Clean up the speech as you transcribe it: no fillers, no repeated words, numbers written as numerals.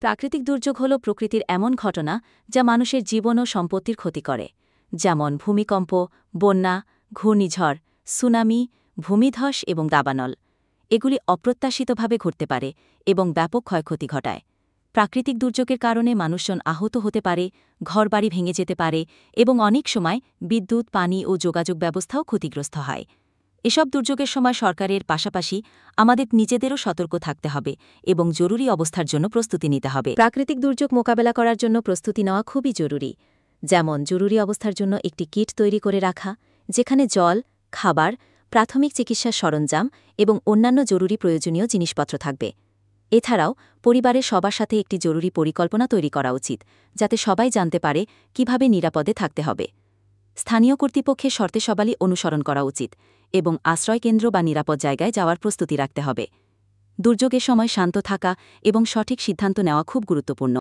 প্রাকৃতিক দুর্যোগ হল প্রকৃতির এমন ঘটনা যা মানুষের জীবন ও সম্পত্তির ক্ষতি করে, যেমন ভূমিকম্প, বন্যা, ঘূর্ণিঝড়, সুনামি, ভূমিধস এবং দাবানল। এগুলি অপ্রত্যাশিতভাবে ঘটতে পারে এবং ব্যাপক ক্ষয়ক্ষতি ঘটায়। প্রাকৃতিক দুর্যোগের কারণে মানুষজন আহত হতে পারে, ঘরবাড়ি ভেঙে যেতে পারে এবং অনেক সময় বিদ্যুৎ, পানি ও যোগাযোগ ব্যবস্থাও ক্ষতিগ্রস্ত হয়। এসব দুর্যোগের সময় সরকারের পাশাপাশি আমাদের নিজেদেরও সতর্ক থাকতে হবে এবং জরুরি অবস্থার জন্য প্রস্তুতি নিতে হবে। প্রাকৃতিক দুর্যোগ মোকাবেলা করার জন্য প্রস্তুতি নেওয়া খুবই জরুরি, যেমন জরুরি অবস্থার জন্য একটি কিট তৈরি করে রাখা, যেখানে জল, খাবার, প্রাথমিক চিকিৎসার সরঞ্জাম এবং অন্যান্য জরুরি প্রয়োজনীয় জিনিসপত্র থাকবে। এছাড়াও পরিবারের সবার সাথে একটি জরুরি পরিকল্পনা তৈরি করা উচিত, যাতে সবাই জানতে পারে কিভাবে নিরাপদে থাকতে হবে। স্থানীয় কর্তৃপক্ষের শর্তেশবালি অনুসরণ করা উচিত এবং আশ্রয়কেন্দ্র বা নিরাপদ জায়গায় যাওয়ার প্রস্তুতি রাখতে হবে। দুর্যোগের সময় শান্ত থাকা এবং সঠিক সিদ্ধান্ত নেওয়া খুব গুরুত্বপূর্ণ।